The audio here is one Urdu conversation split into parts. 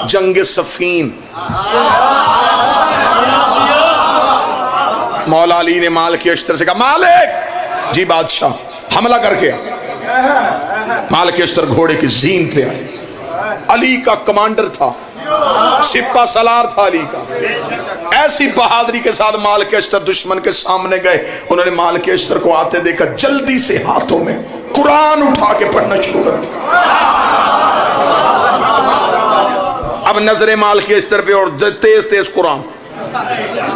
جنگ صفین، مولا علی نے مالک اشتر سے کہا مالک جی بادشاہ حملہ کر کے مالک اشتر گھوڑے کی زین پہ آئے، علی کا کمانڈر تھا، سپہ سالار تھا علی کا، ایسی بہادری کے ساتھ مالک اشتر دشمن کے سامنے گئے، انہوں نے مالک اشتر کو آتے دیکھا، جلدی سے ہاتھوں میں قرآن اٹھا کے پڑھنا شروع کر دیا۔ اب نظر مالک اشتر پہ اور تیز تیز قرآن،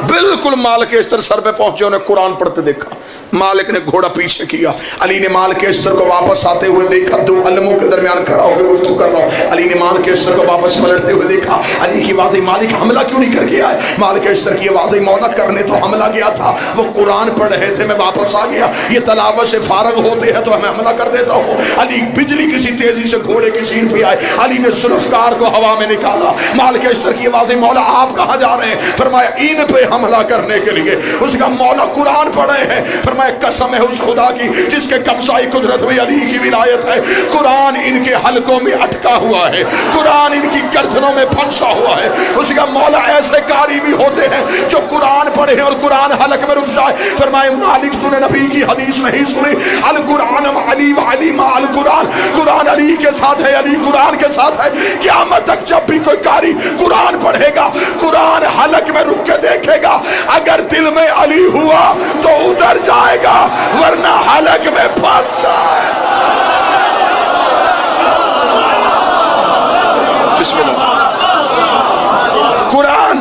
بالکل مالک اشتر سر پہ پہنچے، انہیں قرآن پڑھتے دیکھا، مالک نے گھوڑا پیچھے کیا، علی نے مالک اشتر کو واپس آتے ہوئے دیکھا، دو علموں کے درمیان کھڑا ہو کے گفتگو کر رہا ہوں، علی نے مالک اشتر کو واپس پلٹتے ہوئے دیکھا، علی کی واضح مالک حملہ کیوں نہیں کر کے آئے؟ مالک اشتر کی واضح مولت کرنے تو حملہ گیا تھا، وہ قرآن پڑھ رہے تھے، میں واپس آ گیا، یہ تلاوت سے فارغ ہوتے ہیں تو میں حملہ کر دیتا ہوں۔ علی بجلی کسی تیزی سے گھوڑے کی سین پہ آئے، علی نے ذوالفقار کو ہوا میں نکالا، مالک اشتر کی واضح مولا آپ کہاں جا رہے ہیں؟ فرمایا ان پہ حملہ کرنے کے لیے۔ اس کا مولا قرآن پڑھے ہیں، فرمایا قسم ہے اس خدا کی جس کے قبضۂ قدرت میں علی کی ولایت ہے، قرآن ان کے حلقوں میں اٹکا ہوا ہے، قرآن ان کی گردنوں میں پھنسا ہوا ہے۔ اس کا مولا ایسے قاری بھی ہوتے ہیں جو قرآن پڑھے اور قرآن حلق میں رک جائے۔ فرمائے مالک تو نے نبی کی حدیث نہیں سنی، القرآن علی و علی ما القرآن، قرآن علی کے ساتھ ہے، علی قرآن کے ساتھ ہے۔ قیامت تک جب بھی کوئی قاری قرآن پڑھے گا، قرآن حلق میں رک کے دیکھے گا، اگر دل میں علی ہوا تو اتر جائے گا، ورنہ حلق میں پھنس جائے۔ بسم اللہ۔ قرآن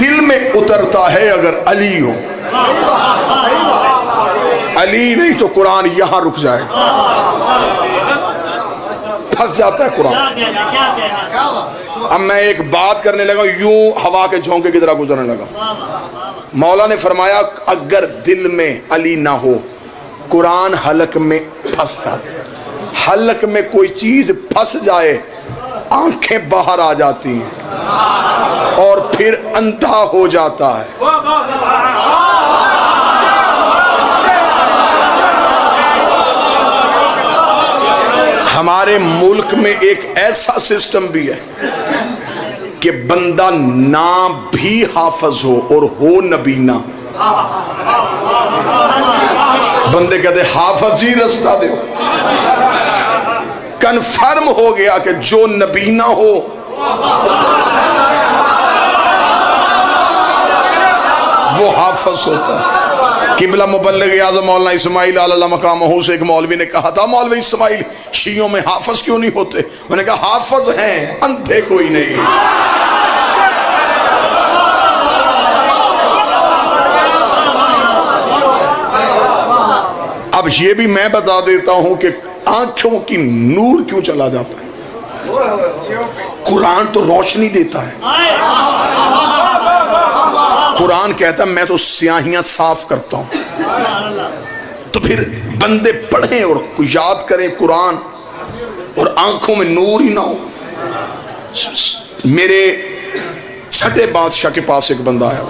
دل میں اترتا ہے اگر علی ہو، علی نہیں تو قرآن یہاں رک جائے گا، پھنس جاتا ہے قرآن۔ اب میں ایک بات کرنے لگا، یوں ہوا کے جھونکے کی طرح گزرنے لگا۔ مولا نے فرمایا اگر دل میں علی نہ ہو، قرآن حلق میں پھنس جاتا ہے، حلق میں کوئی چیز پھنس جائے، آنکھیں باہر آ جاتی ہیں اور پھر اندھا ہو جاتا ہے۔ ہمارے ملک میں ایک ایسا سسٹم بھی ہے کہ بندہ نہ بھی حافظ ہو اور ہو نبینا، بندے کہتے حافظ جی رستہ دے، کنفرم ہو گیا کہ جو نبینا ہو وہ حافظ ہوتا ہے۔ قبلہ مبلغ اعظم مولانا اسماعیل علیہ مقامہ سے ایک مولوی نے کہا تھا، مولوی اسماعیل شیعوں میں حافظ کیوں نہیں ہوتے؟ انہوں نے کہا حافظ ہیں، اندھے کوئی نہیں۔ اب یہ بھی میں بتا دیتا ہوں کہ آنکھوں کی نور کیوں چلا جاتا ہے؟ قرآن تو روشنی دیتا ہے، قرآن کہتا ہے میں تو سیاہیاں صاف کرتا ہوں۔ تو پھر بندے پڑھیں اور یاد کریں قرآن اور آنکھوں میں نور ہی نہ ہو۔ میرے چھٹے بادشاہ کے پاس ایک بندہ آیا،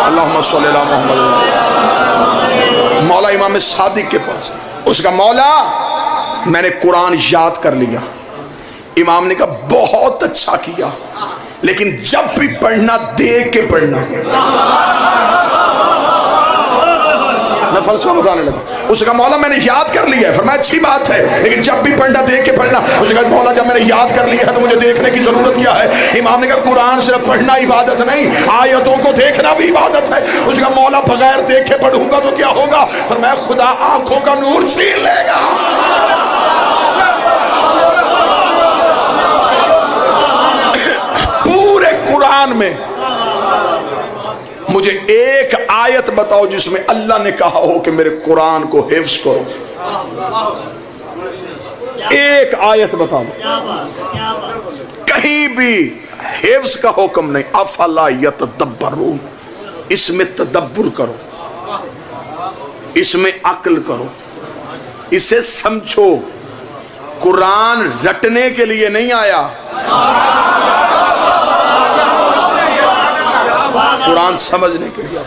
اللہم صلی اللہ محمد، مولا امام صادق کے پاس۔ اس کا مولا میں نے قرآن یاد کر لیا۔ امام نے کہا بہت اچھا کیا، لیکن جب بھی پڑھنا دیکھ کے پڑھنا۔ میں فلسفہ بتانے لگا، اس کا مولا میں نے یاد کر لیا ہے، فرمایا اچھی بات ہے لیکن جب بھی پڑھنا دیکھ کے پڑھنا۔ اس کا مولا جب میں نے یاد کر لیا ہے تو مجھے دیکھنے کی ضرورت کیا ہے؟ امام نے کہا قرآن صرف پڑھنا عبادت نہیں، آیتوں کو دیکھنا بھی عبادت ہے۔ اس کا مولا بغیر دیکھے پڑھوں گا تو کیا ہوگا؟ فرمایا خدا آنکھوں کا نور چھین لے گا۔ پورے قرآن میں مجھے ایک آیت بتاؤ جس میں اللہ نے کہا ہو کہ میرے قرآن کو حفظ کرو، ایک آیت بتاؤ، کہیں بھی حفظ کا حکم نہیں۔ افلا یتدبرون، اس میں تدبر کرو، اس میں عقل کرو، اسے سمجھو۔ قرآن رٹنے کے لیے نہیں آیا، قرآن سمجھنے کے لیے۔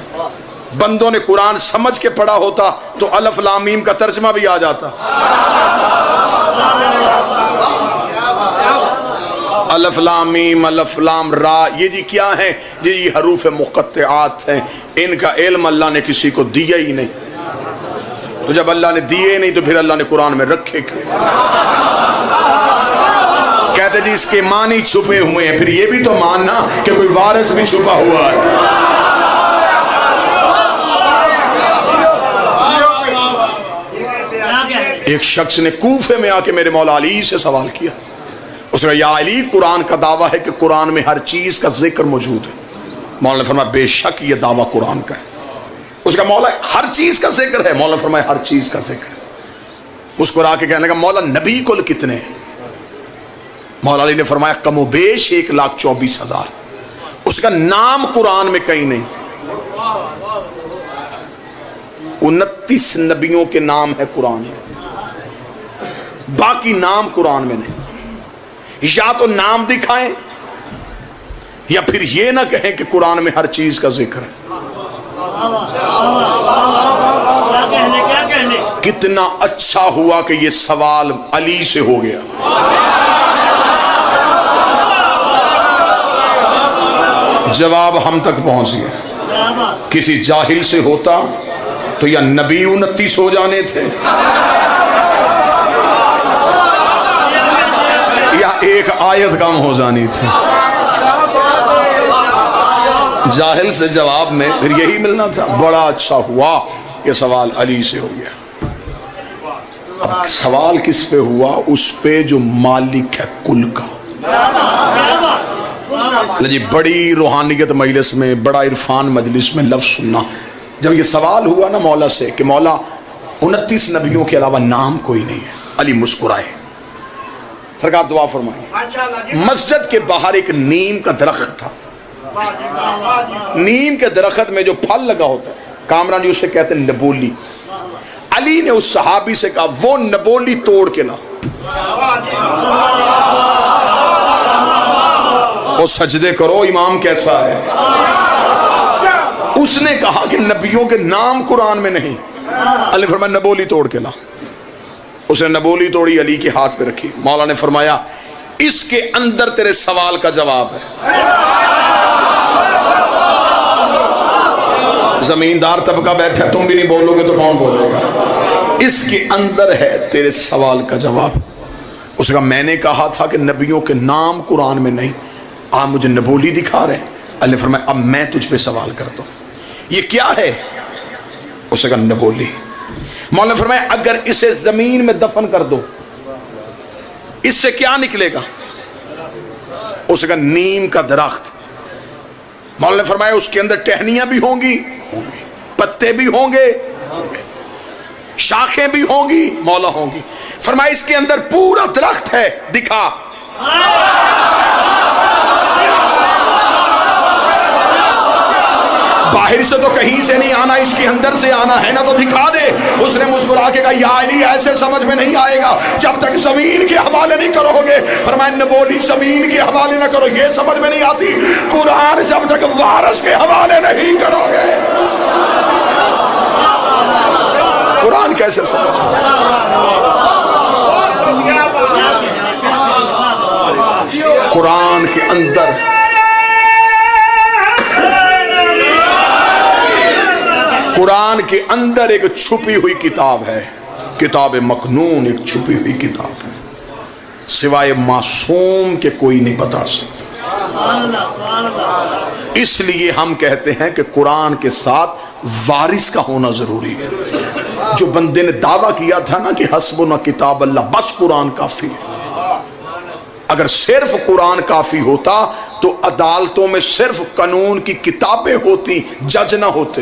بندوں نے قرآن سمجھ کے پڑھا ہوتا تو الف لام میم کا ترجمہ بھی آ جاتا۔ الف لام میم الف لام را، یہ جی کیا ہیں؟ یہ حروف مقطعات ہیں، ان کا علم اللہ نے کسی کو دیا ہی نہیں، تو جب اللہ نے دیے نہیں تو پھر اللہ نے قرآن میں رکھے کیوں؟ کہتے جی اس کے معنی چھپے ہوئے ہیں، پھر یہ بھی تو ماننا کہ کوئی وارث بھی چھپا ہوا ہے۔ ایک شخص نے کوفے میں آ کے میرے مولا علی سے سوال کیا، اس نے کہا یا علی، قرآن کا دعویٰ ہے کہ قرآن میں ہر چیز کا ذکر موجود ہے۔ مولا نے فرمایا بے شک یہ دعویٰ قرآن کا ہے۔ اس کا مولا ہر چیز کا ذکر ہے؟ مولا نے فرمایا ہر چیز کا ذکر ہے۔ اس کو آ کے کہنے لگا مولا نبی کل کتنے ہیں؟ مولا علی نے فرمایا کم و بیش 1,24,000۔ اس کا نام قرآن میں کہیں نہیں، 29 نبیوں کے نام ہے قرآن میں، باقی نام قرآن میں نہیں۔ یا تو نام دکھائیں یا پھر یہ نہ کہیں کہ قرآن میں ہر چیز کا ذکر ہے۔ کتنا اچھا ہوا کہ یہ سوال علی سے ہو گیا۔ جواب ہم تک پہنچ گیا۔ کسی جاہل سے ہوتا تو یا نبی 29 ہو جانے تھے یا ایک آیت کم ہو جانی تھی۔ جاہل سے جواب میں پھر یہی ملنا تھا۔ بڑا اچھا ہوا یہ سوال علی سے ہو گیا۔ اب سوال کس پہ ہوا؟ اس پہ جو مالک ہے کل کا۔ جی بڑی روحانیت مجلس میں، بڑا عرفان مجلس میں لفظ سننا، جب یہ سوال ہوا نا مولا سے کہ مولا 29 نبیوں کے علاوہ نام کوئی نہیں ہے، علی مسکرائے۔ سرکار دعا فرمائے۔ مسجد کے باہر ایک نیم کا درخت تھا، نیم کے درخت میں جو پھل لگا ہوتا ہے کامران جی اسے کہتے ہیں نبولی۔ علی نے اس صحابی سے کہا وہ نبولی توڑ کے لا۔ وہ سجدے کرو امام کیسا ہے۔ اس نے کہا کہ نبیوں کے نام قرآن میں نہیں۔ علی فرمایا نبولی توڑ کے لا۔ اس نے نبولی توڑی، علی کے ہاتھ پہ رکھی۔ مولا نے فرمایا اس کے اندر تیرے سوال کا جواب ہے۔ زمیندار طبقہ بیٹھا، تم بھی نہیں بولو گے تو کون بولے گا؟ اس کے اندر ہے تیرے سوال کا جواب۔ اس نے کہا میں نے کہا تھا کہ نبیوں کے نام قرآن میں نہیں، آپ مجھے نبولی دکھا رہے ہیں۔ اللہ نے فرمایا اب میں تجھ پہ سوال کرتا ہوں، یہ کیا ہے؟ اس نے کہا نبولی۔ مولا نے فرمایا اگر اسے زمین میں دفن کر دو اس سے کیا نکلے گا؟ اس نے کہا نیم کا درخت۔ مولا نے فرمایا اس کے اندر ٹہنیاں بھی ہوں گی، پتے بھی ہوں گے، شاخیں بھی ہوں گی، مولا ہوں گی۔ فرمایا اس کے اندر پورا درخت ہے، دکھا۔ باہر سے تو کہیں سے نہیں آنا، اس کے اندر سے آنا ہے نا، تو دکھا دے۔ اس نے مسکرا کے کہا یا علی ایسے سمجھ میں نہیں آئے گا جب تک زمین کے حوالے نہیں کرو گے۔ فرمایا نبولی زمین کے حوالے نہ کرو، یہ سمجھ میں نہیں آتی۔ قرآن جب تک وارث کے حوالے نہیں کرو گے قرآن کیسے سمجھ؟ قرآن کے اندر قرآن کے اندر ایک چھپی ہوئی کتاب ہے، کتاب مکنون، ایک چھپی ہوئی کتاب ہے، سوائے معصوم کے کوئی نہیں بتا سکتا۔ اس لیے ہم کہتے ہیں کہ قرآن کے ساتھ وارث کا ہونا ضروری ہے۔ جو بندے نے دعویٰ کیا تھا نا کہ حسبنا کتاب اللہ، بس قرآن کافی ہے، اگر صرف قرآن کافی ہوتا تو عدالتوں میں صرف قانون کی کتابیں ہوتی، جج نہ ہوتے۔